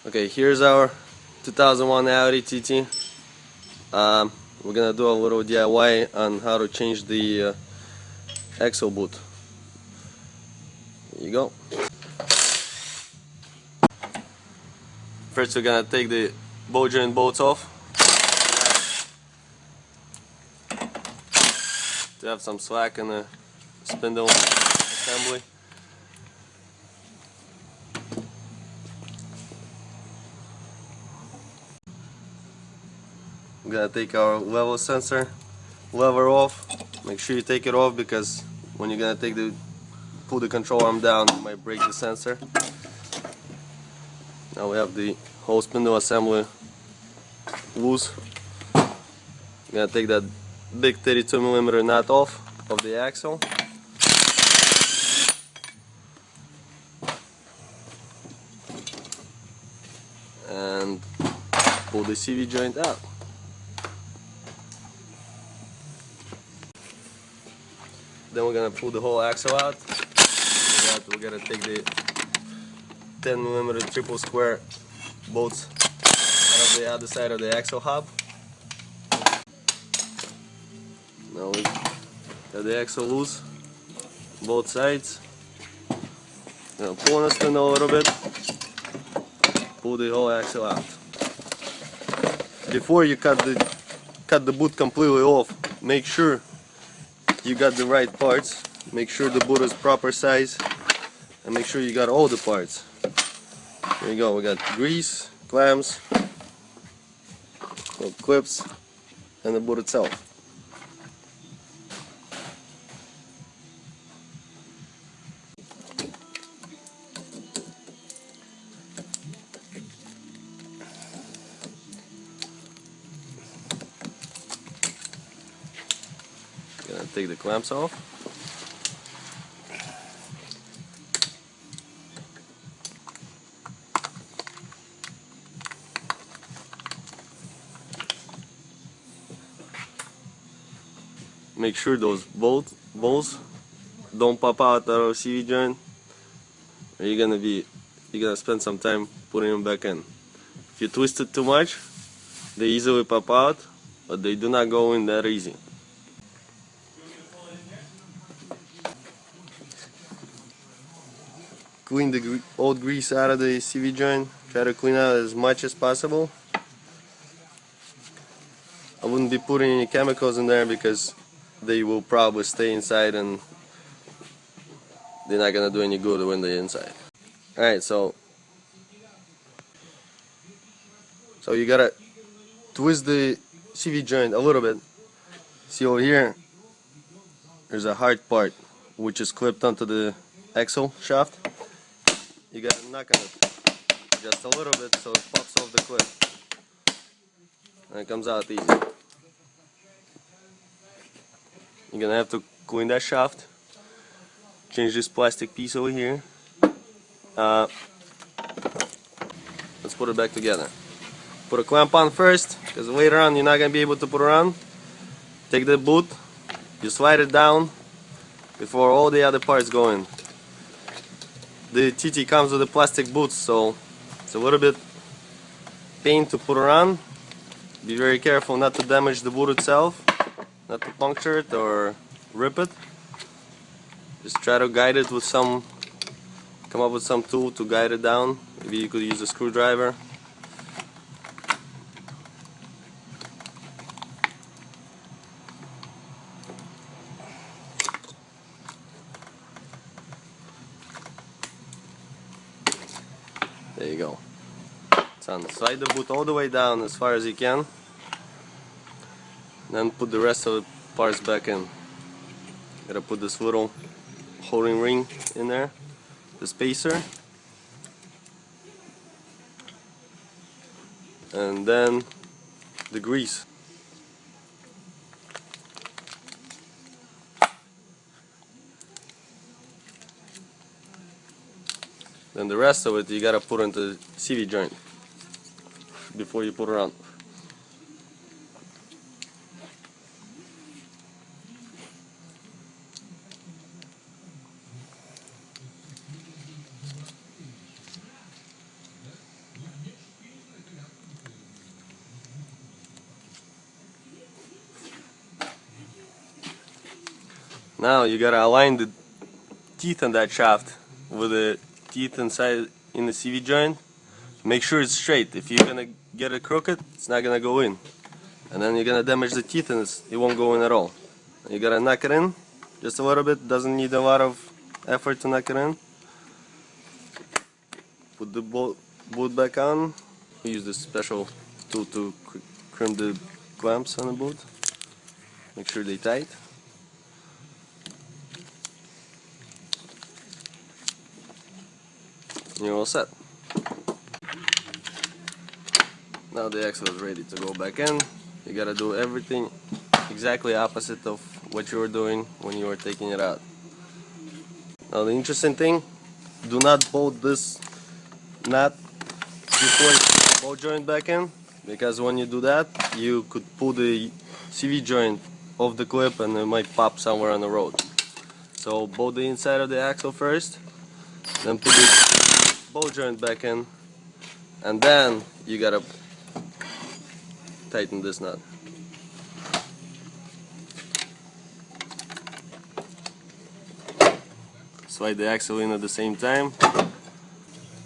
Okay, here's our 2001 Audi TT. We're gonna do a little DIY on how to change the axle boot. Here you go. First we're gonna take the bolt joint bolts off to have some slack in the spindle assembly. We're gonna take our level sensor lever off. Make sure you take it off because when you're gonna pull the control arm down, you might break the sensor. Now we have the whole spindle assembly loose. I'm gonna take that big 32mm nut off of the axle. And pull the CV joint out. Then we're gonna pull the whole axle out. For that, we're gonna take the 10mm triple square bolts out of the other side of the axle hub. Now we got the axle loose, both sides. Pull on the spindle a little bit, pull the whole axle out. Before you cut the boot completely off, make sure you got the right parts. Make sure the boot is proper size, and make sure you got all the parts. There you go. We got grease, clamps, clips, and the boot itself. Gonna take the clamps off. Make sure those bolts don't pop out of CV joint, or you're gonna spend some time putting them back in. If you twist it too much, they easily pop out, but they do not go in that easy. Clean the old grease out of the CV joint. Try to clean out as much as possible. I wouldn't be putting any chemicals in there because they will probably stay inside and they're not gonna do any good when they're inside. Alright, so you gotta twist the CV joint a little bit. See over here, there's a hard part which is clipped onto the axle shaft. You gotta knock on it just a little bit so it pops off the clip. And it comes out easy. You're gonna have to clean that shaft. Change this plastic piece over here. Let's put it back together. Put a clamp on first, because later on you're not gonna be able to put it on. Take the boot, you slide it down before all the other parts go in. The TT comes with the plastic boots, so it's a little bit pain to put it on. Be very careful not to damage the boot itself, not to puncture it or rip it. Just try to guide it with come up with some tool to guide it down. Maybe you could use a screwdriver. There you go. Slide the boot all the way down as far as you can. Then put the rest of the parts back in. Gotta put this little holding ring in there, the spacer, and then the grease. Then the rest of it you gotta put into the CV joint before you put it on. Now you gotta align the teeth on that shaft with the teeth inside in the CV joint. Make sure it's straight. If you're gonna get it crooked, it's not gonna go in, and then you're gonna damage the teeth and it won't go in at all. You gotta knock it in just a little bit. Doesn't need a lot of effort to knock it in. Put the boot back on. We use this special tool to crimp the clamps on the boot. Make sure they're tight. And you're all set. Now the axle is ready to go back in. You gotta do everything exactly opposite of what you were doing when you were taking it out. Now the interesting thing, do not bolt this nut before you put the bolt joint back in, because when you do that, you could pull the CV joint off the clip and it might pop somewhere on the road. So bolt the inside of the axle first, then put the bolt joint back in, and then you gotta tighten this nut. Slide the axle in at the same time,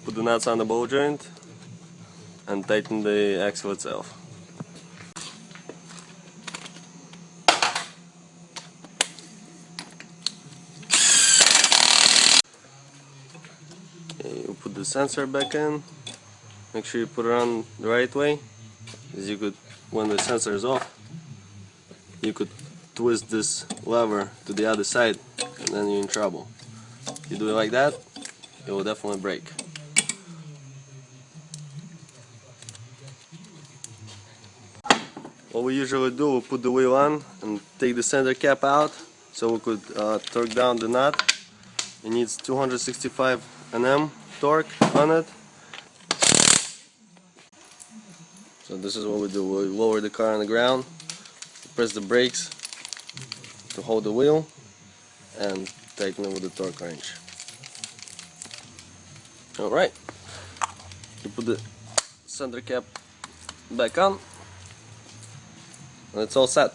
put the nuts on the bolt joint, and tighten the axle itself. Okay, you put the sensor back in. Make sure you put it on the right way, because you could, when the sensor is off, you could twist this lever to the other side, and then you're in trouble. If you do it like that, it will definitely break. What we usually do, we put the wheel on and take the center cap out so we could torque down the nut. It needs 265 Nm torque on it. So this is what we do. We lower the car on the ground, press the brakes to hold the wheel, and tighten it with the torque wrench. Alright, you put the center cap back on, and it's all set.